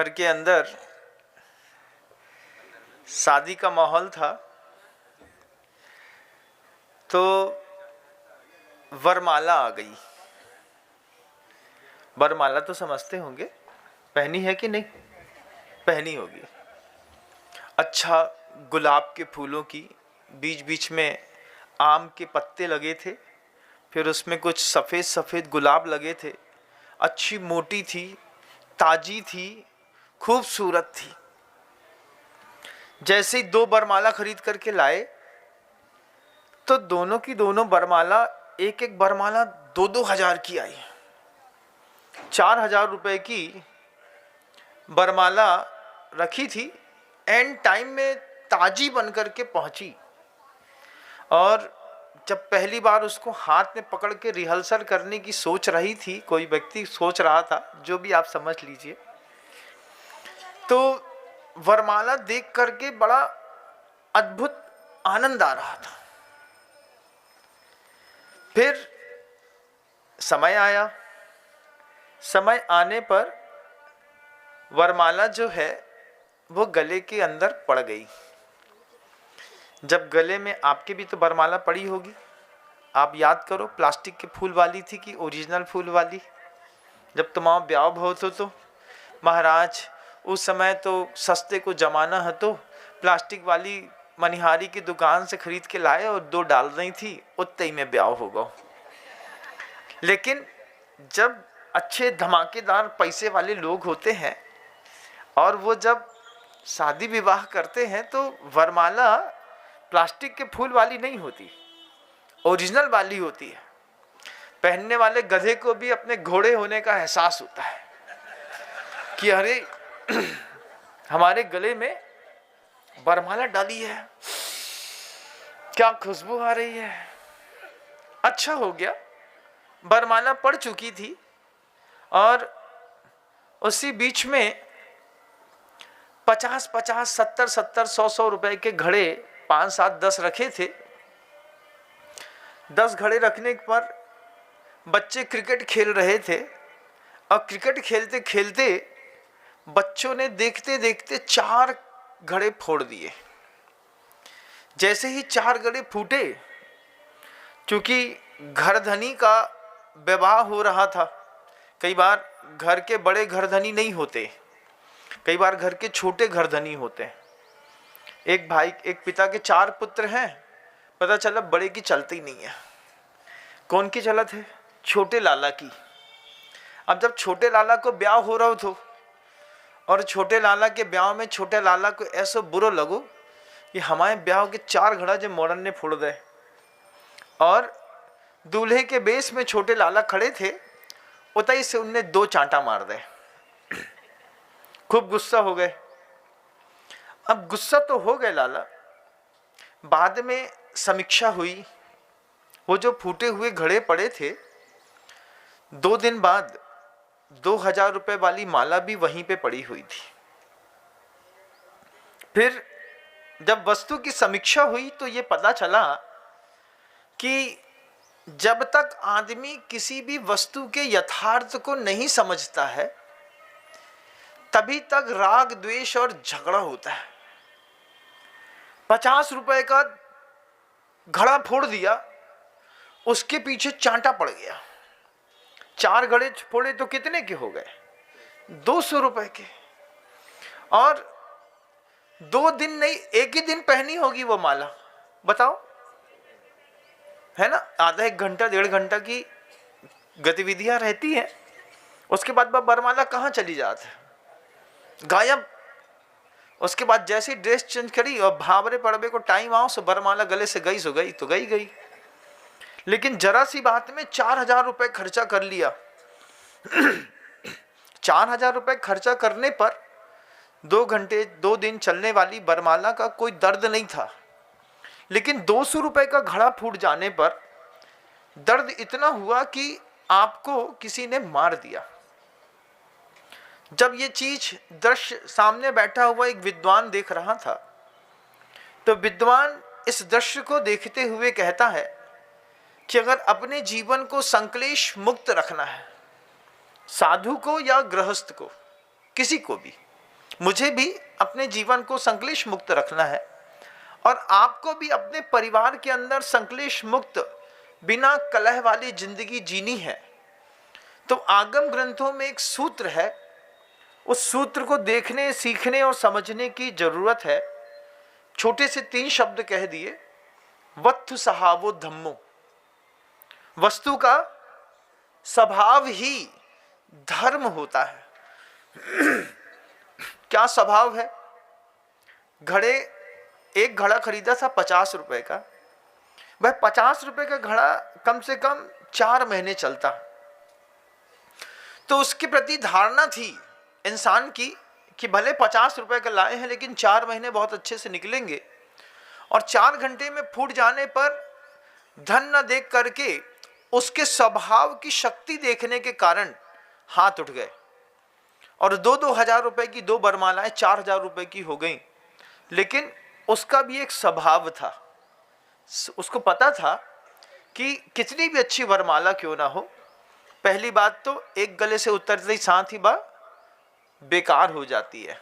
घर के अंदर शादी का माहौल था, तो वरमाला आ गई। वरमाला तो समझते होंगे, पहनी है कि नहीं? पहनी होगी। अच्छा, गुलाब के फूलों की, बीच बीच में आम के पत्ते लगे थे, फिर उसमें कुछ सफ़ेद सफ़ेद गुलाब लगे थे। अच्छी मोटी थी, ताजी थी, खूबसूरत थी। जैसे ही 2 वरमाला खरीद करके लाए तो दोनों की दोनों वरमाला, एक एक वरमाला 2-2 हजार की आई। 4,000 रुपए की वरमाला रखी थी, एंड टाइम में ताजी बन करके पहुंची। और जब पहली बार उसको हाथ में पकड़ के रिहर्सल करने की सोच रही थी, कोई व्यक्ति सोच रहा था, जो भी आप समझ लीजिए, तो वरमाला देख करके बड़ा अद्भुत आनंद आ रहा था। फिर समय आया। समय आने पर वरमाला जो है वो गले के अंदर पड़ गई। जब गले में, आपके भी तो वरमाला पड़ी होगी, आप याद करो, प्लास्टिक के फूल वाली थी कि ओरिजिनल फूल वाली? जब तुम्हारा ब्याह बहुत हो तो महाराज, उस समय तो सस्ते को जमाना है, तो प्लास्टिक वाली मनिहारी की दुकान से खरीद के लाए और 2 डाल रही थी, उतने ही में ब्याह होगा। लेकिन जब अच्छे धमाकेदार पैसे वाले लोग होते हैं और वो जब शादी विवाह करते हैं, तो वरमाला प्लास्टिक के फूल वाली नहीं होती, ओरिजिनल वाली होती है। पहनने वाले गधे को भी अपने घोड़े होने का एहसास होता है कि अरे हमारे गले में वरमाला डाली है, क्या खुशबू आ रही है। अच्छा हो गया, वरमाला पड़ चुकी थी और उसी बीच में 50-50, 70-70, 100-100 रुपए के घड़े 5-7-10 रखे थे। 10 घड़े रखने पर बच्चे क्रिकेट खेल रहे थे और क्रिकेट खेलते खेलते बच्चों ने देखते देखते 4 घड़े फोड़ दिए। जैसे ही 4 घड़े फूटे, क्योंकि घरधनी का विवाह हो रहा था, कई बार घर के बड़े घरधनी नहीं होते, कई बार घर के छोटे घरधनी होते हैं। एक भाई, एक पिता के 4 पुत्र हैं, पता चला बड़े की चलती नहीं है। कौन की चलत है? छोटे लाला की। अब जब छोटे लाला को ब्याह हो रहा हो और छोटे लाला के ब्याह में छोटे लाला को ऐसा बुरा लगो कि हमारे ब्याह के 4 घड़ा जो मॉडर्न ने फोड़ दे, और दूल्हे के बेस में छोटे लाला खड़े थे, उतई से उनने 2 चांटा मार दे। खूब गुस्सा हो गए। अब गुस्सा तो हो गए लाला, बाद में समीक्षा हुई, वो जो फूटे हुए घड़े पड़े थे, 2 दिन बाद 2,000 रुपए वाली माला भी वहीं पे पड़ी हुई थी। फिर जब वस्तु की समीक्षा हुई तो ये पता चला कि जब तक आदमी किसी भी वस्तु के यथार्थ को नहीं समझता है, तभी तक राग, द्वेष और झगड़ा होता है। 50 रुपए का घड़ा फोड़ दिया, उसके पीछे चांटा पड़ गया। 4 घड़े फोड़े तो कितने के हो गए? 200 रुपए के। और 2 दिन नहीं, एक ही दिन पहनी होगी वो माला, बताओ, है ना? आधा 1 घंटा 1.5 घंटा की गतिविधियां रहती हैं, उसके बाद वरमाला कहाँ चली जाती है? गायब। उसके बाद जैसी ड्रेस चेंज करी और भावरे पड़बे को टाइम आओ, सो वरमाला गले से गई सो गई, तो गई। लेकिन जरा सी बात में 4,000 रुपए खर्चा कर लिया। 4,000 रुपए खर्चा करने पर 2 घंटे 2 दिन चलने वाली वरमाला का कोई दर्द नहीं था, लेकिन 200 रुपए का घड़ा फूट जाने पर दर्द इतना हुआ कि आपको किसी ने मार दिया। जब ये चीज दृश्य सामने बैठा हुआ एक विद्वान देख रहा था, तो विद्वान इस दृश्य को देखते हुए कहता है कि अगर अपने जीवन को संक्लेश मुक्त रखना है, साधु को या गृहस्थ को, किसी को भी, मुझे भी अपने जीवन को संक्लेश मुक्त रखना है और आपको भी अपने परिवार के अंदर संक्लेश मुक्त बिना कलह वाली जिंदगी जीनी है। तो आगम ग्रंथों में एक सूत्र है, उस सूत्र को देखने, सीखने और समझने की जरूरत है। छोटे से 3 शब्द कह दिए, वत्थु सहावो धम्मो। वस्तु का स्वभाव ही धर्म होता है। क्या स्वभाव है? एक घड़ा खरीदा था 50 रुपए का। वह 50 रुपए का घड़ा कम से कम 4 महीने चलता। तो उसके प्रति धारणा थी इंसान की कि भले 50 रुपए का लाए हैं लेकिन 4 महीने बहुत अच्छे से निकलेंगे। और 4 घंटे में फूट जाने पर धन न देख करके उसके स्वभाव की शक्ति देखने के कारण हाथ उठ गए और 2-2 हजार रुपए की 2 वरमालाएं 4,000 रुपए की हो गई। लेकिन उसका भी एक स्वभाव था, उसको पता था कि कितनी भी अच्छी वरमाला क्यों ना हो, पहली बात तो एक गले से उतरते ही साथ ही बात बेकार हो जाती है।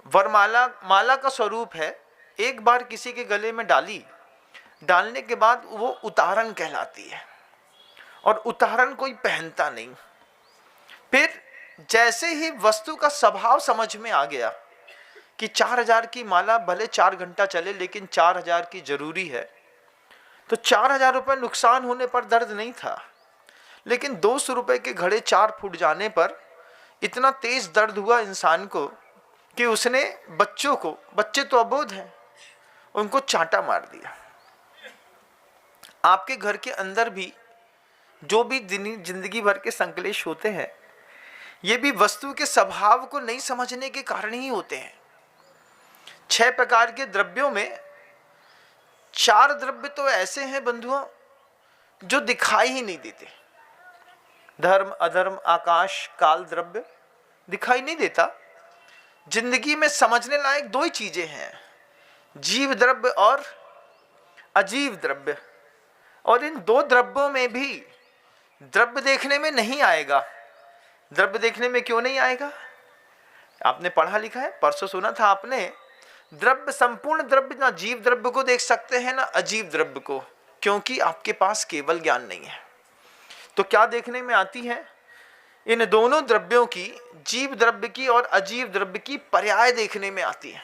वरमाला माला का स्वरूप है, एक बार किसी के गले में डालने के बाद वो उतारण कहलाती है और उतारण कोई पहनता नहीं। फिर जैसे ही वस्तु का स्वभाव समझ में आ गया कि 4,000 की माला भले 4 घंटा चले लेकिन 4,000 की जरूरी है, तो 4,000 रुपये नुकसान होने पर दर्द नहीं था, लेकिन 200 रुपये के घड़े 4 फूट जाने पर इतना तेज दर्द हुआ इंसान को कि उसने बच्चे तो अबोध हैं, उनको चांटा मार दिया। आपके घर के अंदर भी जो भी जिंदगी भर के संकलेश होते हैं, ये भी वस्तु के स्वभाव को नहीं समझने के कारण ही होते हैं। 6 प्रकार के द्रव्यों में 4 द्रव्य तो ऐसे हैं बंधुओं जो दिखाई ही नहीं देते। धर्म, अधर्म, आकाश, काल द्रव्य दिखाई नहीं देता। जिंदगी में समझने लायक 2 ही चीजें हैं, जीव द्रव्य और अजीव द्रव्य। और इन 2 द्रव्यों में भी द्रव्य देखने में नहीं आएगा। द्रव्य देखने में क्यों नहीं आएगा? आपने पढ़ा लिखा है, परसों सुना था आपने, द्रव्य, संपूर्ण द्रव्य ना जीव द्रव्य को देख सकते हैं ना अजीव द्रव्य को, क्योंकि आपके पास केवल ज्ञान नहीं है। तो क्या देखने में आती है? इन दोनों द्रव्यों की, जीव द्रव्य की और अजीव द्रव्य की पर्याय देखने में आती है।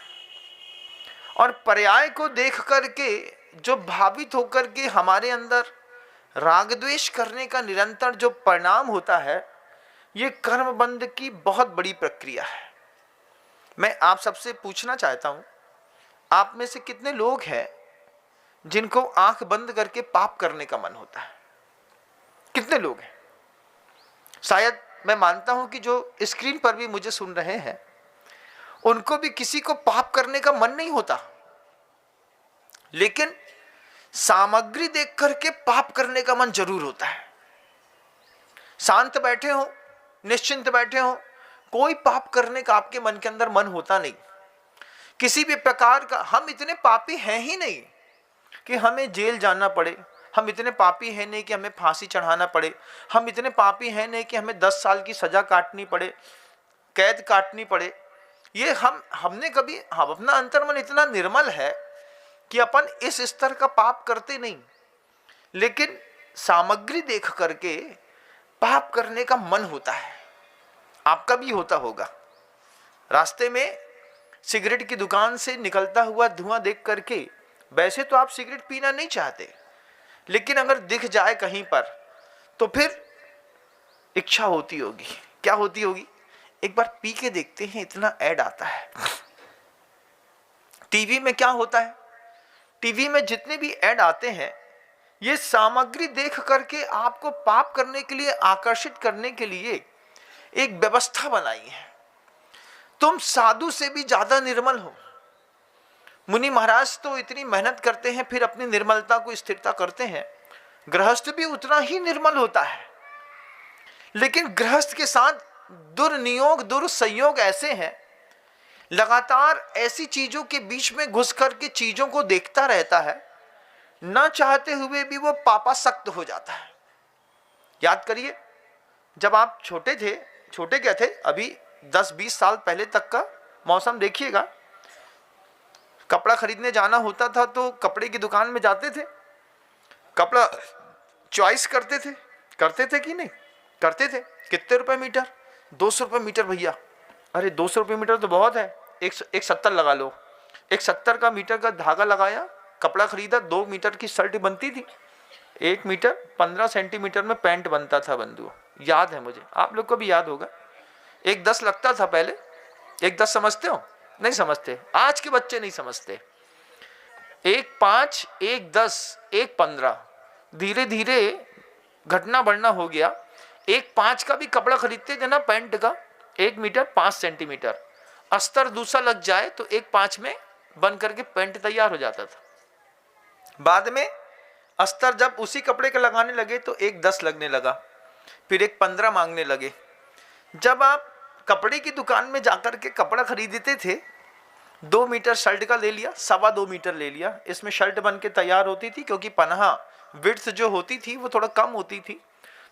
और पर्याय को देख करके जो भावित होकर के हमारे अंदर राग द्वेष करने का निरंतर जो परिणाम होता है, ये कर्म बंध की बहुत बड़ी प्रक्रिया है। मैं आप सबसे पूछना चाहता हूं, आप में से कितने लोग हैं जिनको आंख बंद करके पाप करने का मन होता है? कितने लोग हैं? शायद मैं मानता हूं कि जो स्क्रीन पर भी मुझे सुन रहे हैं, उनको भी किसी को पाप करने का मन नहीं होता, लेकिन सामग्री देख करके पाप करने का मन जरूर होता है। शांत बैठे हो, निश्चिंत बैठे हो, कोई पाप करने का आपके मन के अंदर मन होता नहीं। किसी भी प्रकार का, हम इतने पापी हैं ही नहीं कि हमें जेल जाना पड़े, हम इतने पापी हैं नहीं कि हमें फांसी चढ़ाना पड़े, हम इतने पापी हैं नहीं कि हमें 10 साल की सजा काटनी पड़े, कैद काटनी पड़े। ये हमने कभी, हम अपना अंतर्मन इतना निर्मल है कि अपन इस स्तर का पाप करते नहीं, लेकिन सामग्री देख करके पाप करने का मन होता है। आपका भी होता होगा। रास्ते में सिगरेट की दुकान से निकलता हुआ धुआं देख करके, वैसे तो आप सिगरेट पीना नहीं चाहते, लेकिन अगर दिख जाए कहीं पर तो फिर इच्छा होती होगी। क्या होती होगी? एक बार पी के देखते हैं, इतना ऐड आता है। टीवी में क्या होता है? टीवी में जितने भी ऐड आते हैं, ये सामग्री देख करके आपको पाप करने के लिए, आकर्षित करने के लिए एक व्यवस्था बनाई है। तुम साधु से भी ज्यादा निर्मल हो। मुनि महाराज तो इतनी मेहनत करते हैं, फिर अपनी निर्मलता को स्थिरता करते हैं। गृहस्थ भी उतना ही निर्मल होता है, लेकिन गृहस्थ के साथ दुर्नियोग, दुर्संयोग ऐसे हैं, लगातार ऐसी चीजों के बीच में घुस करके चीजों को देखता रहता है, ना चाहते हुए भी वो पापासक्त हो जाता है। याद करिए, जब आप छोटे थे, छोटे क्या थे, अभी 10-20 साल पहले तक का मौसम देखिएगा, कपड़ा खरीदने जाना होता था तो कपड़े की दुकान में जाते थे, कपड़ा चॉइस करते थे कि नहीं करते थे। कितने रुपए मीटर? 200 रुपये मीटर भैया। अरे 200 रुपये मीटर तो बहुत है, 170 लगा लो। 170 का मीटर का धागा लगाया, कपड़ा खरीदा, 2 मीटर की शर्ट बनती थी, 1 मीटर 15 सेंटीमीटर में पैंट बनता था बंधु, याद है मुझे, आप लोग को भी याद होगा। 1.10 लगता था पहले। 1.10 समझते हो? नहीं समझते, आज के बच्चे नहीं समझते। 1.5, 1.10, 1.15, धीरे धीरे घटना बढ़ना हो गया। 1.5 का भी कपड़ा खरीदते थे ना पैंट का, 1 मीटर 5 सेंटीमीटर, अस्तर दूसरा लग जाए तो 1.5 में बन करके पैंट तैयार हो जाता था। बाद में अस्तर जब उसी कपड़े के लगाने लगे तो 1.10 लगने लगा, फिर 1.15 मांगने लगे। जब आप कपड़े की दुकान में जाकर के कपड़ा खरीदते थे, 2 मीटर शर्ट का ले लिया, 2.25 मीटर ले लिया, इसमें शर्ट बन के तैयार होती थी, क्योंकि पन्हा विड्थ जो होती थी वो थोड़ा कम होती थी,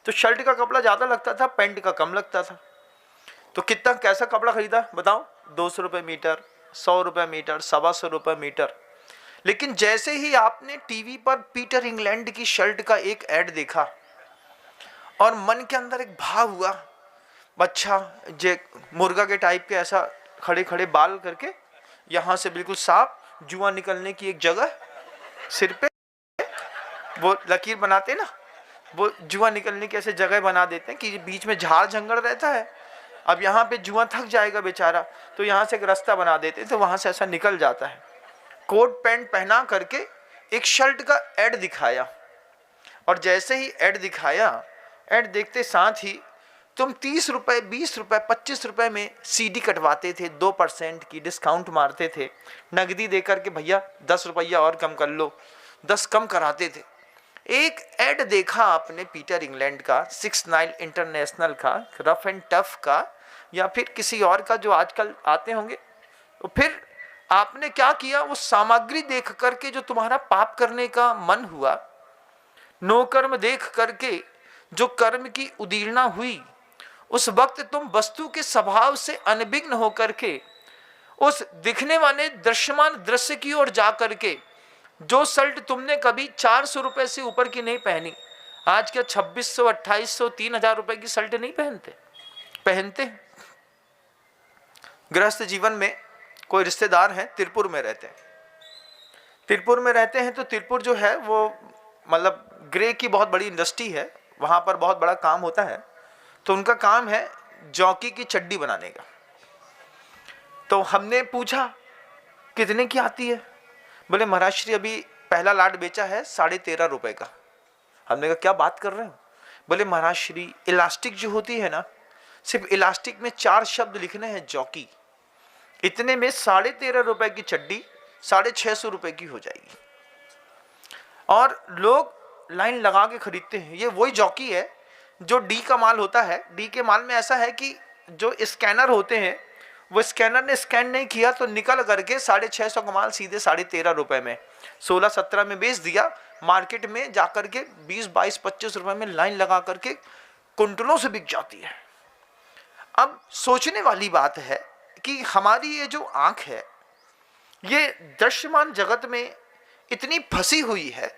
तो शर्ट का कपड़ा ज़्यादा लगता था, पैंट का कम लगता था। तो कितना कैसा कपड़ा खरीदा बताओ? 200 रुपये मीटर, 100 रुपये मीटर, 125 रुपये मीटर। लेकिन जैसे ही आपने टीवी पर पीटर इंग्लैंड की शर्ट का एक ऐड देखा और मन के अंदर एक भाव हुआ, अच्छा जे मुर्गा के टाइप के ऐसा खड़े खड़े बाल करके, यहाँ से बिल्कुल साफ, जुआ निकलने की एक जगह सिर पे वो लकीर बनाते ना, वो जुआ निकलने की ऐसे जगह बना देते हैं कि बीच में झाड़ जंगल रहता है, अब यहाँ पे जुआ थक जाएगा बेचारा, तो यहाँ से एक रास्ता बना देते तो वहाँ से ऐसा निकल जाता है। कोट पैंट पहना करके एक शर्ट का ऐड दिखाया, और जैसे ही ऐड दिखाया, ऐड देखते साथ ही तुम 30 रुपये, 20 रुपये, 25 रुपये में सीडी कटवाते थे, 2% की डिस्काउंट मारते थे, नगदी देकर के भैया 10 रुपया और कम कर लो, 10 कम कराते थे। एक ऐड देखा आपने पीटर इंग्लैंड का, 6ix9ine इंटरनेशनल का, रफ एंड टफ का, या फिर किसी और का जो आजकल आते होंगे, तो फिर आपने क्या किया? वो सामग्री देख करके जो तुम्हारा पाप करने का मन हुआ, नो कर्म देख करके जो कर्म की उदीर्णा हुई, उस वक्त तुम वस्तु के स्वभाव से अनभिज्ञ होकर के उस दिखने वाले दृश्यमान दृश्य की ओर जा करके, जो शर्ट तुमने कभी 400 रुपए से ऊपर की नहीं पहनी, आज क्या 2600, 2800, 3000 रुपए की शर्ट नहीं पहनते। गृहस्थ जीवन में कोई रिश्तेदार हैं, तिरपुर में रहते हैं, तो तिरपुर जो है वो मतलब ग्रे की बहुत बड़ी इंडस्ट्री है, वहाँ पर बहुत बड़ा काम होता है। तो उनका काम है जॉकी की चड्डी बनाने का। तो हमने पूछा कितने की आती है? बोले महाराज श्री अभी पहला लाट बेचा है 13.5 रुपए का। हमने कहा क्या बात कर रहे हो? बोले महाराज श्री इलास्टिक जो होती है ना, सिर्फ इलास्टिक में 4 शब्द लिखने हैं जॉकी, इतने में 13.5 रुपए की चड्डी 650 रुपए की हो जाएगी। और लोग लाइन लगा के खरीदते हैं। ये वही जॉकी है जो डी का माल होता है। डी के माल में ऐसा है कि जो स्कैनर होते हैं, वो स्कैनर ने स्कैन नहीं किया तो निकल करके 650 का माल सीधे 13.5 रुपए में 16-17 में बेच दिया। मार्केट में जाकर के 20, 22, 25 रुपए में लाइन लगा करके कुंटलों से बिक जाती है। अब सोचने वाली बात है कि हमारी ये जो आंख है, ये दृश्यमान जगत में इतनी फंसी हुई है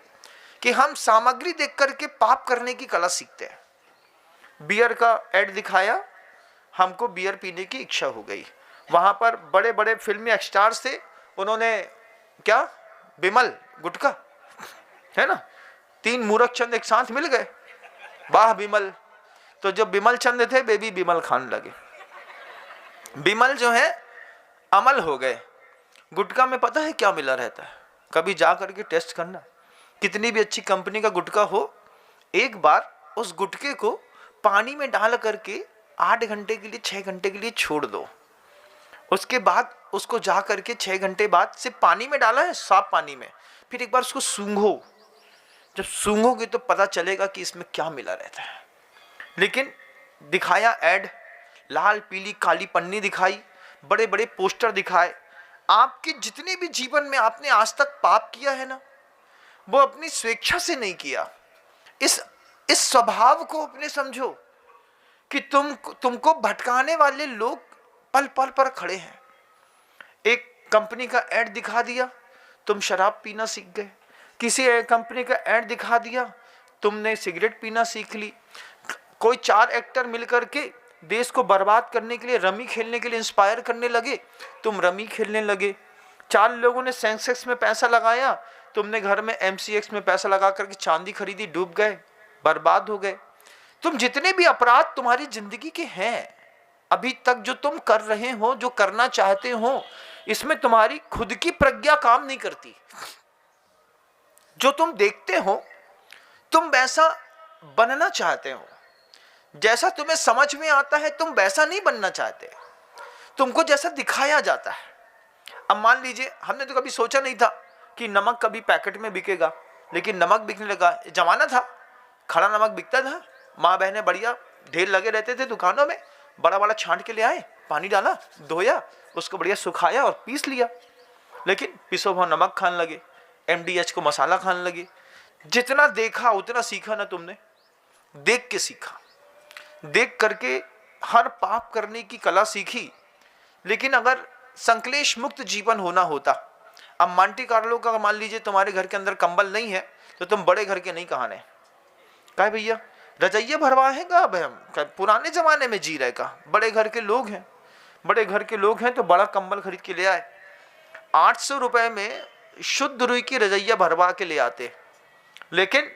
कि हम सामग्री देख करके पाप करने की कला सीखते हैं। बियर का ऐड दिखाया, हमको बियर पीने की इच्छा हो गई। वहां पर बड़े बड़े फिल्मी स्टार्स थे, उन्होंने क्या, बिमल गुटखा है ना, 3 मूर्ख चंद एक साथ मिल गए, वाह बिमल। तो जो बिमल चंद थे, बेबी बिमल खान लगे। बिमल जो है अमल हो गए। गुटखा में पता है क्या मिला रहता है? कभी जा करके टेस्ट करना, कितनी भी अच्छी कंपनी का गुटखा हो, एक बार उस गुटखे को पानी में डाल करके 8 घंटे के लिए, 6 घंटे के लिए छोड़ दो। उसके बाद उसको जा करके 6 घंटे बाद सिर्फ पानी में डाला है, साफ पानी में, फिर एक बार उसको सूंघो। जब सूंघोगे तो पता चलेगा कि इसमें क्या मिला रहता है। लेकिन दिखाया ऐड, लाल पीली काली पन्नी दिखाई, बड़े बड़े पोस्टर दिखाए। आपके जितने भी जीवन में आपने आज तक पाप किया है ना, वो अपनी स्वेच्छा से नहीं किया। इस स्वभाव को अपने समझो कि तुमको भटकाने वाले लोग पल पल पर खड़े हैं। एक कंपनी का ऐड दिखा दिया, तुम शराब पीना सीख गए। किसी कंपनी का ऐड दिखा दिया, तुमने सिगरेट पीना सीख ली। कोई 4 एक्टर मिलकर के देश को बर्बाद करने के लिए, रमी खेलने के लिए इंस्पायर करने लगे, तुम रमी खेलने लगे। 4 लोगों ने सेंसेक्स में पैसा लगाया, तुमने घर में MCX में पैसा लगा करके चांदी खरीदी, डूब गए, बर्बाद हो गए। तुम जितने भी अपराध तुम्हारी जिंदगी के हैं अभी तक, जो तुम कर रहे हो, जो करना चाहते हो, इसमें तुम्हारी खुद की प्रज्ञा काम नहीं करती। जो तुम देखते हो, तुम वैसा बनना चाहते हो, जैसा तुम्हें समझ में आता है तुम वैसा नहीं बनना चाहते, तुमको जैसा दिखाया जाता है। अब मान लीजिए, हमने तो कभी सोचा नहीं था कि नमक कभी पैकेट में बिकेगा, लेकिन नमक बिकने लगा। जमाना था, खड़ा नमक बिकता था, माँ बहनें बढ़िया ढेर लगे रहते थे दुकानों में, बड़ा बड़ा छांट के ले आए, पानी डाला, धोया, उसको बढ़िया सुखाया और पीस लिया। लेकिन पिसो हुआ नमक खाने लगे, MDH को मसाला खाने लगे। जितना देखा उतना सीखा ना तुमने, देख के सीखा, देख करके हर पाप करने की कला सीखी। लेकिन अगर संक्लेश मुक्त जीवन होना होता, अब मांटी कार्लो का मान लीजिए तुम्हारे घर के अंदर कंबल नहीं है तो तुम बड़े घर के नहीं कहाने, कहा भैया रजैया भरवाएगा। अब हम पुराने जमाने में जी रहे, का बड़े घर के लोग हैं, बड़े घर के लोग हैं तो बड़ा कंबल खरीद के ले आए। 800 रुपए में शुद्ध रुई की रजैया भरवा के ले आते, लेकिन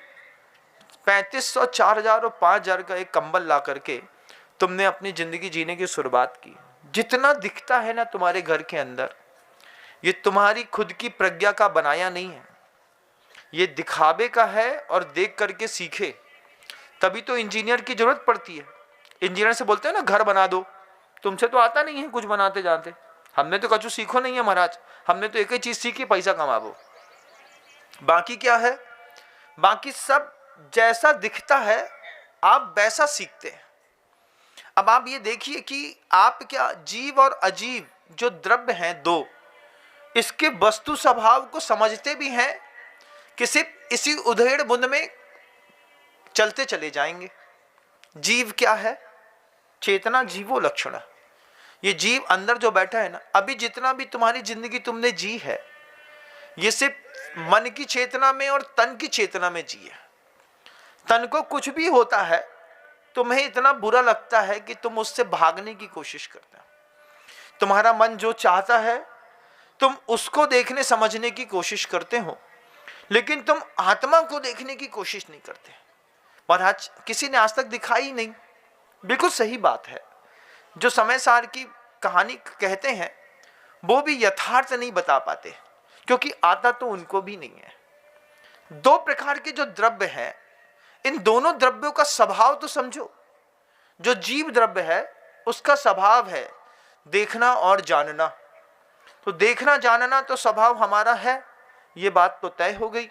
3500, 4000 और 5000 का एक कंबल ला करके तुमने अपनी जिंदगी जीने की शुरुआत की। जितना दिखता है ना तुम्हारे घर के अंदर, ये तुम्हारी खुद की प्रज्ञा का बनाया नहीं है, ये दिखावे का है। और देख करके सीखे, तभी तो इंजीनियर की जरूरत पड़ती है। इंजीनियर से बोलते हैं ना घर बना दो, तुमसे तो आता नहीं है कुछ बनाते जानते, हमने तो कछु सीखो नहीं है महाराज, हमने तो एक ही चीज सीखी, पैसा कमाओ। बाकी क्या है, बाकी सब जैसा दिखता है आप वैसा सीखते हैं। अब आप ये देखिए कि आप क्या, जीव और अजीव जो द्रव्य हैं दो, इसके वस्तु स्वभाव को समझते भी हैं कि सिर्फ इसी उधेड़ बुंद में चलते चले जाएंगे। जीव क्या है, चेतना जीवो लक्षण। ये जीव अंदर जो बैठा है ना, अभी जितना भी तुम्हारी जिंदगी तुमने जी है, ये सिर्फ मन की चेतना में और तन की चेतना में जी है। तन को कुछ भी होता है तुम्हें इतना बुरा लगता है कि तुम उससे भागने की कोशिश करते हो। तुम्हारा मन जो चाहता है तुम उसको देखने समझने की कोशिश करते हो, लेकिन तुम आत्मा को देखने की कोशिश नहीं करते। और आज किसी ने आज तक दिखाई नहीं। बिल्कुल सही बात है, जो समय सार की कहानी कहते हैं वो भी यथार्थ नहीं बता पाते, क्योंकि आता तो उनको भी नहीं है। 2 प्रकार के जो द्रव्य हैं, इन दोनों द्रव्यों का स्वभाव तो समझो। जो जीव द्रव्य है उसका स्वभाव है देखना और जानना, तो देखना जानना तो स्वभाव हमारा है, ये बात तो तय हो गई।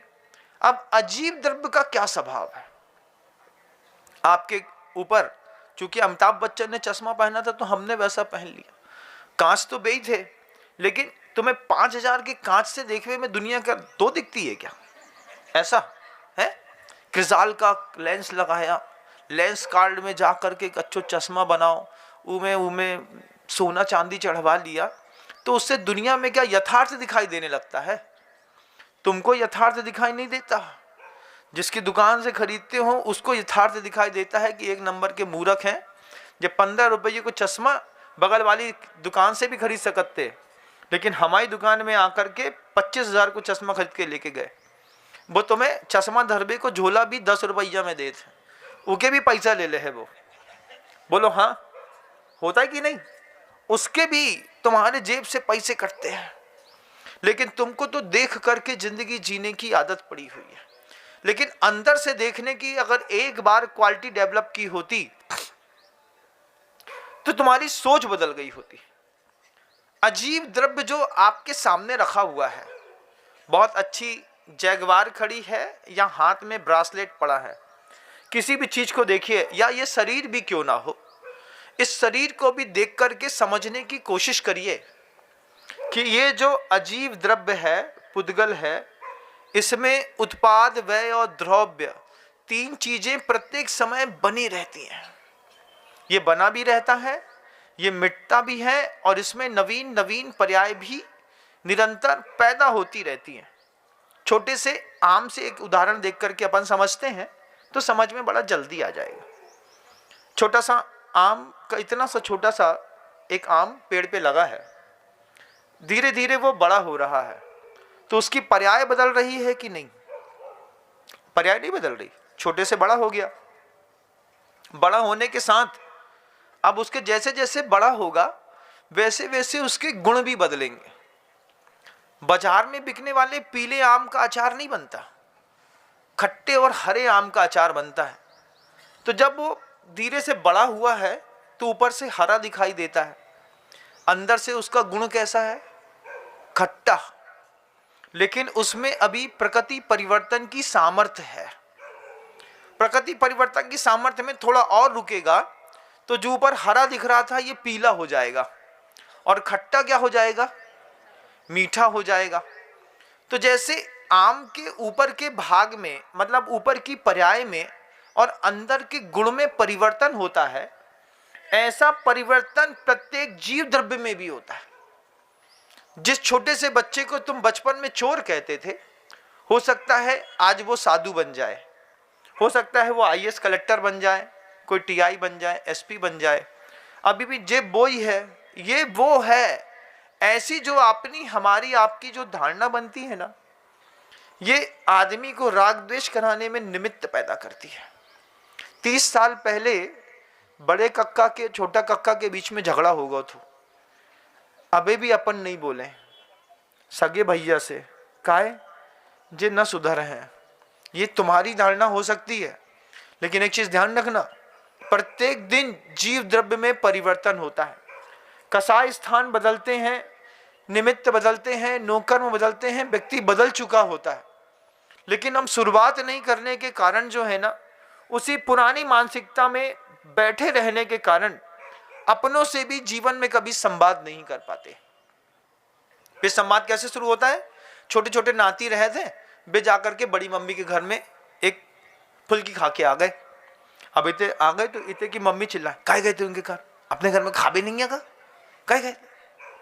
अब अजीब द्रव्य का क्या स्वभाव है आपके ऊपर? चूंकि अमिताभ बच्चन ने चश्मा पहना था तो हमने वैसा पहन लिया। कांच तो बेई थे, लेकिन तुम्हें 5000 के कांच से देखे में दुनिया का 2 दिखती है क्या? ऐसा है? क्रिजाल का लेंस लगाया, लेंस कार्ड में जा करके एक अच्छो चश्मा बनाओ, उमे सोना चांदी चढ़वा लिया, तो उससे दुनिया में क्या यथार्थ दिखाई देने लगता है? तुमको यथार्थ दिखाई नहीं देता। जिसकी दुकान से खरीदते हो उसको यथार्थ दिखाई देता है कि 1 नंबर के मूर्ख हैं, जब 15 रुपये को चश्मा बगल वाली दुकान से भी खरीद सकते, लेकिन हमारी दुकान में आकर के 25,000 को चश्मा खरीद के लेके गए। वो तुम्हें चश्मा धरबे को झोला भी 10 रुपया में देते, उके भी पैसा ले ले है वो। बोलो हाँ, होता है कि नहीं? उसके भी तुम्हारे जेब से पैसे कटते हैं, लेकिन तुमको तो देख करके जिंदगी जीने की आदत पड़ी हुई है। लेकिन अंदर से देखने की अगर एक बार क्वालिटी डेवलप की होती तो तुम्हारी सोच बदल गई होती। अजीब द्रव्य जो आपके सामने रखा हुआ है, बहुत अच्छी जैगवार खड़ी है या हाथ में ब्रासलेट पड़ा है, किसी भी चीज को देखिए, या ये शरीर भी क्यों ना हो, इस शरीर को भी देख करके समझने की कोशिश करिए कि ये जो अजीब द्रव्य है, पुद्गल है, इसमें उत्पाद, व्यय और द्रव्य 3 चीजें प्रत्येक समय बनी रहती हैं। ये बना भी रहता है, ये मिटता भी है और इसमें नवीन नवीन पर्याय भी निरंतर पैदा होती रहती हैं। छोटे से आम से एक उदाहरण देख करके अपन समझते हैं तो समझ में बड़ा जल्दी आ जाएगा। छोटा सा आम का, इतना सा छोटा सा एक आम पेड़ पे लगा है, धीरे धीरे वो बड़ा हो रहा है, तो उसकी पर्याय बदल रही है कि नहीं? पर्याय नहीं बदल रही, छोटे से बड़ा हो गया। बड़ा होने के साथ अब उसके जैसे जैसे बड़ा होगा वैसे वैसे उसके गुण भी बदलेंगे। बाजार में बिकने वाले पीले आम का अचार नहीं बनता, खट्टे और हरे आम का अचार बनता है। तो जब वो धीरे से बड़ा हुआ है तो ऊपर से हरा दिखाई देता है, अंदर से उसका गुण कैसा है? खट्टा। लेकिन उसमें अभी प्रकृति परिवर्तन की सामर्थ्य है। प्रकृति परिवर्तन की सामर्थ्य में थोड़ा और रुकेगा तो जो ऊपर हरा दिख रहा था ये पीला हो जाएगा और खट्टा क्या हो जाएगा? मीठा हो जाएगा। तो जैसे आम के ऊपर के भाग में, मतलब ऊपर की पर्याय में और अंदर के गुण में परिवर्तन होता है, ऐसा परिवर्तन प्रत्येक जीव द्रव्य में भी होता है। जिस छोटे से बच्चे को तुम बचपन में चोर कहते थे, हो सकता है आज वो साधु बन जाए, हो सकता है वो आईएएस कलेक्टर बन जाए, कोई टीआई बन जाए, एसपी बन जाए। अभी भी जे बोई है, ये वो है। ऐसी जो अपनी हमारी आपकी जो धारणा बनती है ना, ये आदमी को राग द्वेष कराने में निमित्त पैदा करती है। 30 साल पहले बड़े कक्का के छोटा कक्का के बीच में झगड़ा हो गया था, अबे भी अपन नहीं बोले सगे भैया से, काहे जे न सुधर हैं। ये तुम्हारी धारणा हो सकती है, लेकिन एक चीज ध्यान रखना, प्रत्येक दिन जीव द्रव्य में परिवर्तन होता है। कसाई स्थान बदलते हैं, निमित्त बदलते हैं, नौकर्म बदलते हैं, व्यक्ति बदल चुका होता है। लेकिन हम शुरुआत नहीं करने के कारण जो है ना, उसी पुरानी मानसिकता में बैठे रहने के कारण अपनों से भी जीवन में कभी संवाद नहीं कर पाते। फिर संवाद कैसे शुरू होता है? छोटे छोटे नाती रहे थे, वे जाकर के बड़ी मम्मी के घर में एक फुल्की खा के आ गए। अब इतने आ गए तो इतने की मम्मी चिल्लाए, काहे गए थे उनके घर? अपने घर में खा भी नहीं आगा, काहे गए?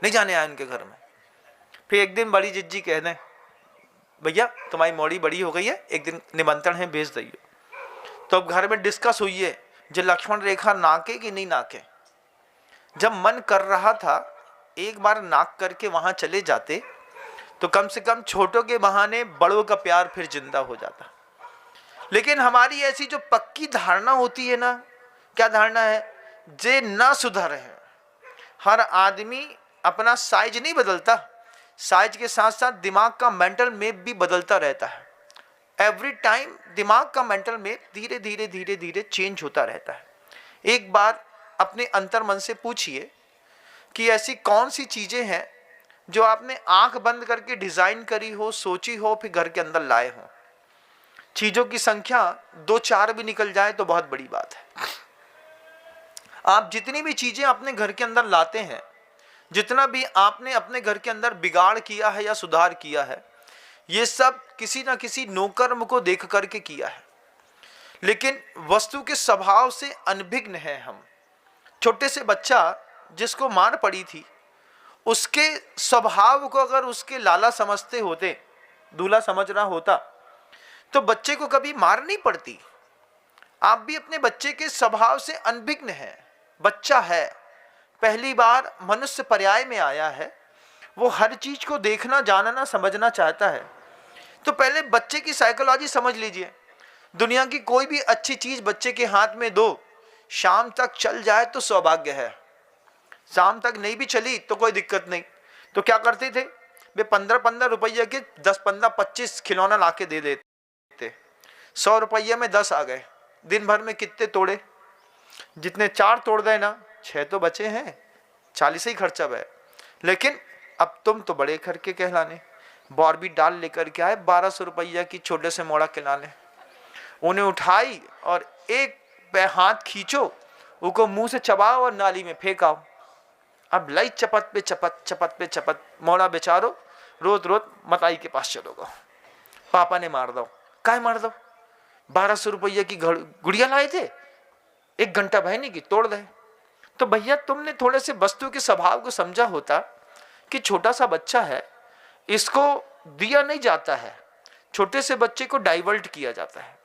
नहीं जाने आए उनके घर में। फिर एक दिन बड़ी जिज्जी कह दें, भैया तुम्हारी मौड़ी बड़ी हो गई है, एक दिन निमंत्रण है, भेज दिए। तो अब घर में डिस्कस हुई है, जो लक्ष्मण रेखा नाके कि नहीं नाके। जब मन कर रहा था एक बार नाक करके वहां चले जाते तो कम से कम छोटों के बहाने बड़ों का प्यार फिर जिंदा हो जाता। लेकिन हमारी ऐसी जो पक्की धारणा होती है ना, क्या धारणा है? जे ना सुधर है। हर आदमी अपना साइज नहीं बदलता, साइज के साथ साथ दिमाग का मेंटल मैप भी बदलता रहता है। एवरी टाइम दिमाग का मेंटल मैप धीरे धीरे धीरे धीरे चेंज होता रहता है। एक बार अपने अंतर मन से पूछिए कि ऐसी कौन सी चीजें हैं जो आपने आंख बंद करके डिजाइन करी हो, सोची हो, फिर घर के अंदर लाए हो। चीजों की संख्या 2-4 भी निकल जाए तो बहुत बड़ी बात है। आप जितनी भी चीजें अपने घर के अंदर लाते हैं, जितना भी आपने अपने घर के अंदर बिगाड़ किया है या सुधार किया है, ये सब किसी ना किसी नौकर्म को देख करके किया है। लेकिन वस्तु के स्वभाव से अनभिज्ञ है हम। छोटे से बच्चा जिसको मार पड़ी थी, उसके स्वभाव को अगर उसके लाला समझते होते, दूल्हा समझ रहा होता, तो बच्चे को कभी मार नहीं पड़ती। आप भी अपने बच्चे के स्वभाव से अनभिज्ञ हैं। बच्चा है, पहली बार मनुष्य पर्याय में आया है, वो हर चीज को देखना, जानना, समझना चाहता है। तो पहले बच्चे की साइकोलॉजी समझ लीजिए। दुनिया की कोई भी अच्छी चीज बच्चे के हाथ में दो, शाम तक चल जाए तो सौभाग्य है, शाम तक नहीं भी चली तो कोई दिक्कत नहीं। तो क्या करते थे वे? 15-15 रुपये के 10-15-25 खिलौना ला के दे देते। 100 रुपये में 10 आ गए। दिन भर में कितने तोड़े? जितने 4 तोड़ गए ना, 6 तो बचे हैं, 40 ही खर्चा है। लेकिन अब तुम तो बड़े घर के कहलाने, बॉर्बी डाल लेकर के आए 1200 रुपये की, छोटे से मोड़ा खिलाने। उन्हें उठाई और एक पे हाथ खींचो, उसको मुंह से चबाओ और नाली में फेंकाओ। अब लाई चपत पे चपत, चपत पे चपत, मोड़ा बेचारो रोज रोज मताई के पास चलोगा, पापा ने मार दो। काय मार दो? 1200 रुपये की गुड़िया लाए थे, 1 घंटा बहने की, तोड़ दे। तो भैया तुमने थोड़े से वस्तु के स्वभाव को समझा होता कि छोटा सा बच्चा है, इसको दिया नहीं जाता है, छोटे से बच्चे को डाइवर्ट किया जाता है।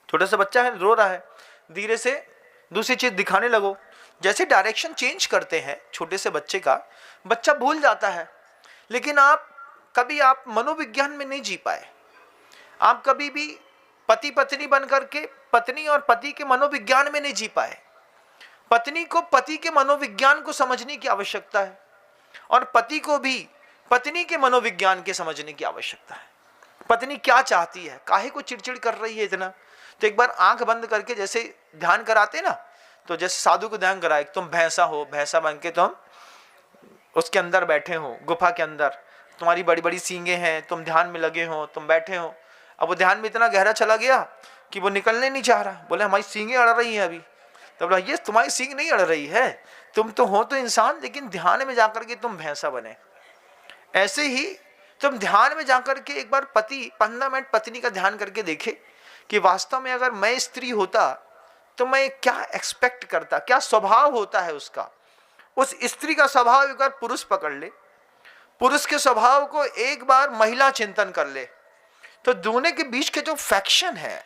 छोटा सा बच्चा है, रो रहा है, धीरे से दूसरी चीज दिखाने लगो। जैसे डायरेक्शन चेंज करते हैं छोटे से बच्चे का, बच्चा भूल जाता है। लेकिन आप मनोविज्ञान में नहीं जी पाए। आप कभी भी पति पत्नी बन करके पत्नी और पति के मनोविज्ञान में नहीं जी पाए। पत्नी को पति के मनोविज्ञान को समझने की आवश्यकता है और पति को भी पत्नी के मनोविज्ञान के समझने की आवश्यकता है। पत्नी क्या चाहती है, काहे को चिड़चिड़ कर रही है इतना। तो एक बार आंख बंद करके जैसे ध्यान कराते ना, तो जैसे साधु को ध्यान कराए, तुम भैंसा हो, भैंसा बन के तुम उसके अंदर बैठे हो, गुफा के अंदर, तुम्हारी बड़ी बड़ी सींगे हैं, तुम ध्यान में लगे हो, तुम बैठे हो। अब वो ध्यान में इतना गहरा चला गया कि वो निकलने नहीं चाह रहा। बोले हमारी सींगे अड़ रही हैं अभी। तब बोला ये तुम्हारी सींग नहीं अड़ रही है, तुम तो हो तो इंसान, लेकिन ध्यान में जाकर के तुम भैंसा बने। ऐसे ही तुम ध्यान में जाकर के एक बार पति 15 मिनट पत्नी का ध्यान करके देखे कि वास्तव में अगर मैं स्त्री होता तो मैं क्या एक्सपेक्ट करता, क्या स्वभाव होता है उसका। उस स्त्री का स्वभाव एक बार पुरुष पकड़ ले, पुरुष के स्वभाव को एक बार महिला चिंतन कर ले, तो दोनों के बीच के जो फैक्शन है,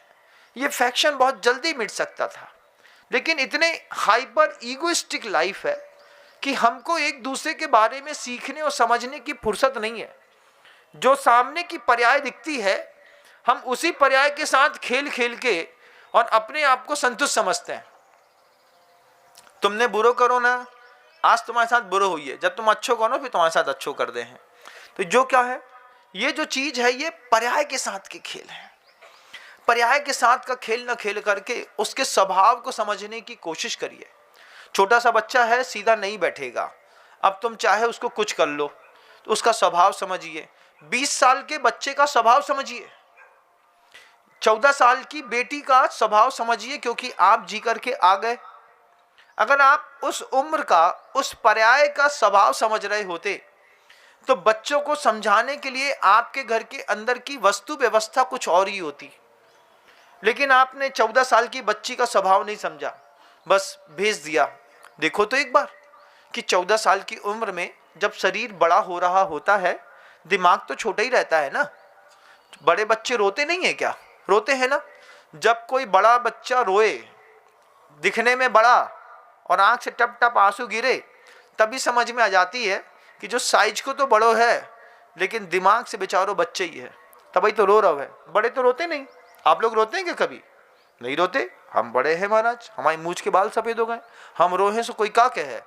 ये फैक्शन बहुत जल्दी मिट सकता था। लेकिन इतने हाइपर ईगोइस्टिक लाइफ है कि हमको एक दूसरे के बारे में सीखने और समझने की फुर्सत नहीं है। जो सामने की पर्याय दिखती है, हम उसी पर्याय के साथ खेल खेल के और अपने आप को संतुष्ट समझते हैं। तुमने बुरो करो ना, आज तुम्हारे साथ बुरो हुई है, जब तुम अच्छो करो फिर तुम्हारे साथ अच्छो कर दे हैं। तो जो क्या है, ये जो चीज है, ये पर्याय के साथ के खेल है। पर्याय के साथ का खेल न खेल करके उसके स्वभाव को समझने की कोशिश करिए। छोटा सा बच्चा है, सीधा नहीं बैठेगा। अब तुम चाहे उसको कुछ कर लो, तो उसका स्वभाव समझिए। 20 साल के बच्चे का स्वभाव समझिए, 14 साल की बेटी का स्वभाव समझिए, क्योंकि आप जी करके आ गए। अगर आप उस उम्र का, उस पर्याय का स्वभाव समझ रहे होते, तो बच्चों को समझाने के लिए आपके घर के अंदर की वस्तु व्यवस्था कुछ और ही होती। लेकिन आपने 14 साल की बच्ची का स्वभाव नहीं समझा, बस भेज दिया। देखो तो एक बार कि 14 साल की उम्र में जब शरीर बड़ा हो रहा होता है, दिमाग तो छोटा ही रहता है ना। बड़े बच्चे रोते नहीं है क्या? रोते हैं ना। जब कोई बड़ा बच्चा रोए, दिखने में बड़ा और आंख से टप टप आंसू गिरे, तभी समझ में आ जाती है कि जो साइज को तो बड़ो है, लेकिन दिमाग से बेचारो बच्चे ही है, तभी तो रो रहा है। बड़े तो रोते नहीं। आप लोग रोते हैं क्या? कभी नहीं रोते। हम बड़े हैं महाराज, हमारी मूंछ के बाल सफेद हो गए, हम रोहे सो कोई का कहे,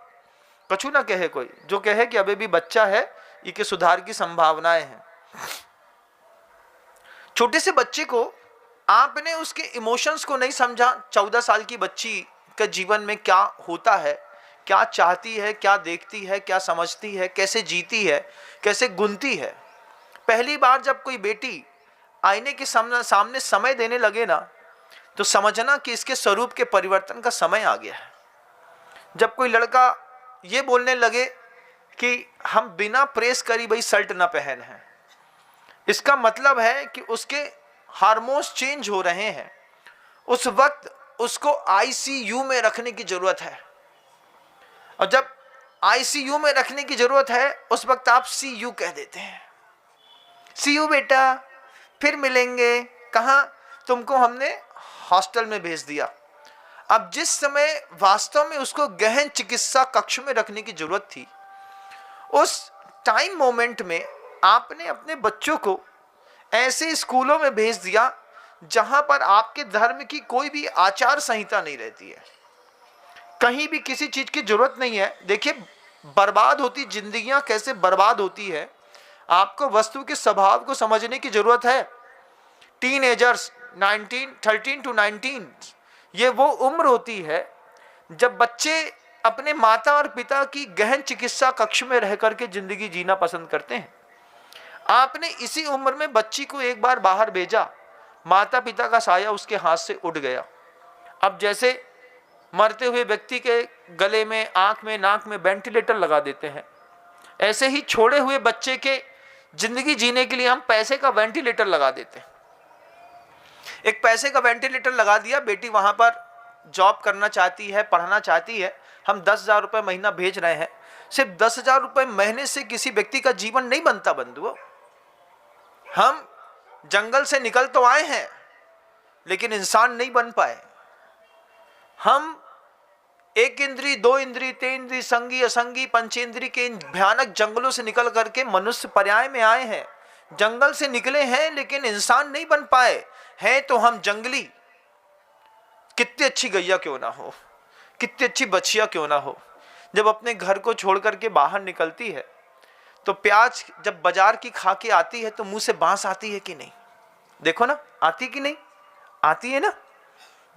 कछु ना कहे कोई। जो कहे कि अबे भी बच्चा है, इसके सुधार की संभावनाएं हैं। छोटे से बच्चे को आपने उसके इमोशंस को नहीं समझा। 14 साल की बच्ची के जीवन में क्या होता है, क्या चाहती है, क्या देखती है, क्या समझती है, कैसे जीती है, कैसे गुनती है। पहली बार जब कोई बेटी आईने के सामने समय देने लगे ना, तो समझना कि इसके स्वरूप के परिवर्तन का समय आ गया है। जब कोई लड़का ये बोलने लगे कि हम बिना प्रेस करी भाई शर्ट ना पहन है, इसका मतलब है कि उसके हार्मोन्स चेंज हो रहे हैं। उस वक्त उसको आईसीयू में रखने की जरूरत है। और जब आईसीयू में रखने की जरूरत है, उस वक्त आप सीयू कह देते हैं। सीयू बेटा, फिर मिलेंगे। कहाँ? तुमको हमने हॉस्टल में भेज दिया। अब जिस समय वास्तव में उसको गहन चिकित्सा कक्ष में रखने की जरूरत थी, उस टाइम मोमेंट में आपने अपने बच्चों को ऐसे स्कूलों में भेज दिया जहां पर आपके धर्म की कोई भी आचार संहिता नहीं रहती है, कहीं भी किसी चीज की जरूरत नहीं है। देखिए, बर्बाद होती जिंदगियां कैसे बर्बाद होती है, आपको वस्तु के स्वभाव को समझने की जरूरत है। टीनएजर्स 13 to 19, ये वो उम्र होती है जब बच्चे अपने माता और पिता की गहन चिकित्सा कक्ष में रह करके जिंदगी जीना पसंद करते हैं। आपने इसी उम्र में बच्ची को एक बार बाहर भेजा, माता पिता का साया उसके हाथ से उड़ गया। अब जैसे मरते हुए व्यक्ति के गले में, आंख में, नाक में वेंटिलेटर लगा देते हैं, ऐसे ही छोड़े हुए बच्चे के जिंदगी जीने के लिए हम पैसे का वेंटिलेटर लगा देते हैं। एक पैसे का वेंटिलेटर लगा दिया, बेटी वहां पर जॉब करना चाहती है, पढ़ना चाहती है, हम 10,000 रुपये महीना भेज रहे हैं, सिर्फ 10,000 रुपये महीने से किसी व्यक्ति का जीवन नहीं बनता बंधुओं। हम जंगल से निकल तो आए हैं लेकिन इंसान नहीं बन पाए। हम 1 इंद्री, 2 इंद्री, 3 इंद्री, संगी असंगी पंचेंद्री के इन भयानक जंगलों से निकल करके मनुष्य पर्याय में आए हैं। जंगल से निकले हैं लेकिन इंसान नहीं बन पाए हैं, तो हम जंगली। कितनी अच्छी गैया क्यों ना हो, कितनी अच्छी बछिया क्यों ना हो, जब अपने घर को छोड़ करके बाहर निकलती है तो प्याज जब बाजार की खा के आती है तो मुंह से बांस आती है कि नहीं? देखो ना, आती कि नहीं? आती है ना।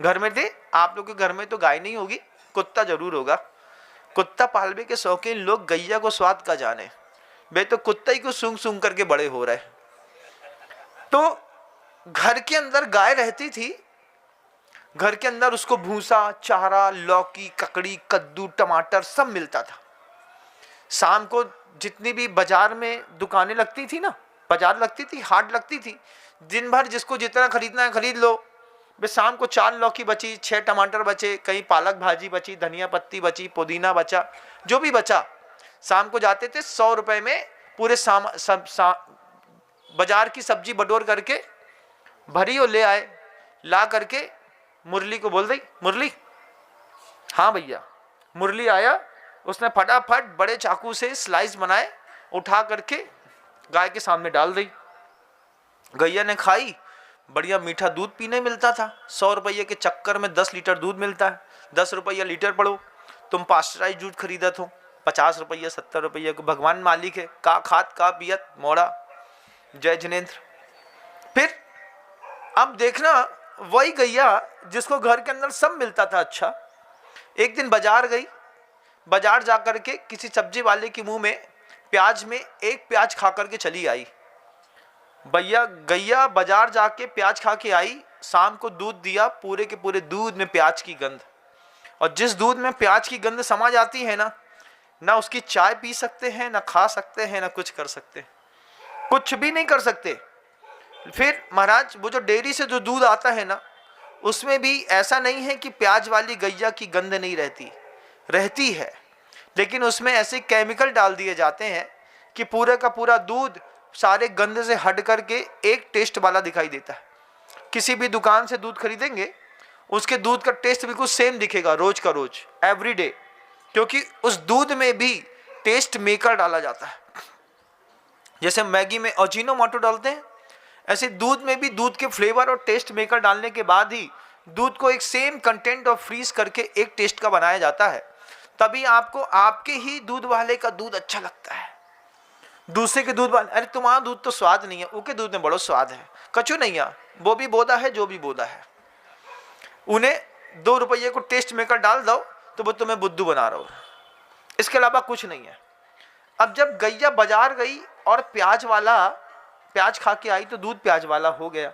घर में थे आप लोग के घर में तो गाय नहीं होगी, कुत्ता जरूर होगा। कुत्ता पालने के शौकीन लोग गैया को स्वाद का जाने, वे तो कुत्ता ही को सूंघ सूंघ करके बड़े हो रहे। तो घर के अंदर गाय रहती थी, घर के अंदर उसको भूसा, चारा, लौकी, ककड़ी, कद्दू, टमाटर सब मिलता था। शाम को जितनी भी बाजार में दुकानें लगती थी ना, बाजार लगती थी, हाट लगती थी, दिन भर जिसको जितना खरीदना है खरीद लो। वे शाम को 4 लौकी बची, 6 टमाटर बचे, कहीं पालक भाजी बची, धनिया पत्ती बची, पुदीना बचा, जो भी बचा शाम को जाते थे 100 रुपए में पूरे बाजार की सब्जी बटोर करके भरी और ले आए। ला करके मुरली को बोल दी, मुरली, हाँ भैया। मुरली आया, उसने फटाफट बड़े चाकू से स्लाइस बनाए, उठा करके गाय के सामने डाल दी। गैया ने खाई, बढ़िया मीठा दूध पीने मिलता था। 100 रुपये के चक्कर में 10 लीटर दूध मिलता है। 10 रुपया लीटर पड़ो, तुम पास्चराइज दूध खरीदत हो 50 रुपये 70 रुपये को। भगवान मालिक है, का खात का पियत मोड़ा। जय जिनेन्द्र। फिर अब देखना, वही गैया जिसको घर के अंदर सब मिलता था अच्छा, एक दिन बाजार गई, बाजार जा करके किसी सब्जी वाले के मुंह में प्याज में एक प्याज खा करके चली आई। भैया गैया बाजार जाके प्याज खा के आई, शाम को दूध दिया, पूरे के पूरे दूध में प्याज की गंध। और जिस दूध में प्याज की गंध समा जाती है ना, ना उसकी चाय पी सकते हैं, ना खा सकते हैं, ना कुछ कर सकते, कुछ भी नहीं कर सकते। फिर महाराज वो जो डेयरी से जो दूध आता है ना, उसमें भी ऐसा नहीं है कि प्याज वाली गैया की गंध नहीं रहती, रहती है, लेकिन उसमें ऐसे केमिकल डाल दिए जाते हैं कि पूरे का पूरा दूध सारे गंध से हट करके एक टेस्ट वाला दिखाई देता है। किसी भी दुकान से दूध खरीदेंगे, उसके दूध का टेस्ट बिल्कुल सेम दिखेगा रोज का रोज, एवरीडे, क्योंकि उस दूध में भी टेस्ट मेकर डाला जाता है। जैसे मैगी में अजीनोमोटो डालते हैं, ऐसे दूध में भी दूध के फ्लेवर और टेस्ट मेकर डालने के बाद ही दूध को एक सेम कंटेंट और फ्रीज करके एक टेस्ट का बनाया जाता है। तभी आपको आपके ही दूध वाले का दूध अच्छा लगता है। दूसरे के दूध वाले, अरे तुम्हारा दूध तो स्वाद नहीं है, उनके दूध में बड़ो स्वाद है, कछु नहीं है, वो भी बोदा है जो भी बोदा है। उन्हें 2 रुपये को टेस्ट मेकर डाल दो तो वो तुम्हें बुद्धू बना रहा हो, इसके अलावा कुछ नहीं है। अब जब गैया बाजार गई और प्याज खा के आई तो दूध प्याज वाला हो गया।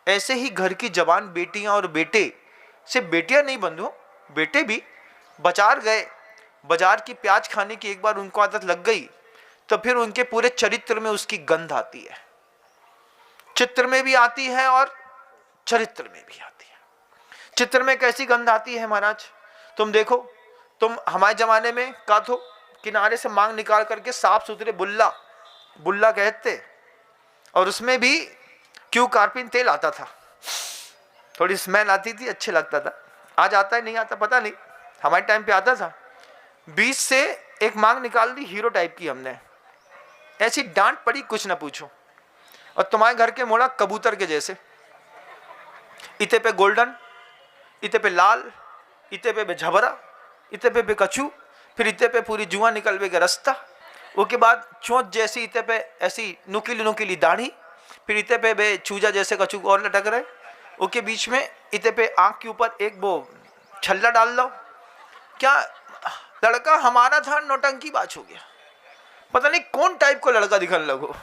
ऐसे ही घर की जवान बेटियां और बेटे, सिर्फ बेटियां नहीं बंधु, बेटे भी बाजार गए, बाजार की प्याज खाने की एक बार उनको आदत लग गई तो फिर उनके पूरे चरित्र में उसकी गंध आती है। चित्र में भी आती है और चरित्र में भी आती है। चित्र में कैसी गंध आती है महाराज, तुम देखो, तुम हमारे जमाने में का तो किनारे से मांग निकाल करके साफ सुथरे बुल्ला कहते, और उसमें भी क्यों कार्पिन तेल आता था, थोड़ी स्मेल आती थी, अच्छे लगता था। आज आता है नहीं आता पता नहीं, हमारे टाइम पे आता था। 20 से एक मांग निकाल दी हीरो टाइप की हमने, ऐसी डांट पड़ी कुछ ना पूछो। और तुम्हारे घर के मोड़ा कबूतर के जैसे, इते पे गोल्डन, इते पे लाल, इते पे झबरा, इते पे कछू, फिर इते पे पूरी जुआ निकल के रास्ता, उसके बाद चोंच जैसी इते पे ऐसी नुकीली नुकीली दाढ़ी, फिर इते पे बे चूजा जैसे कछू और लटक रहे, उसके बीच में इते पे आँख के ऊपर एक वो छल्ला डाल लो। क्या लड़का हमारा था, नौटंकी बाज हो गया, पता नहीं कौन टाइप को लड़का दिखने लगो।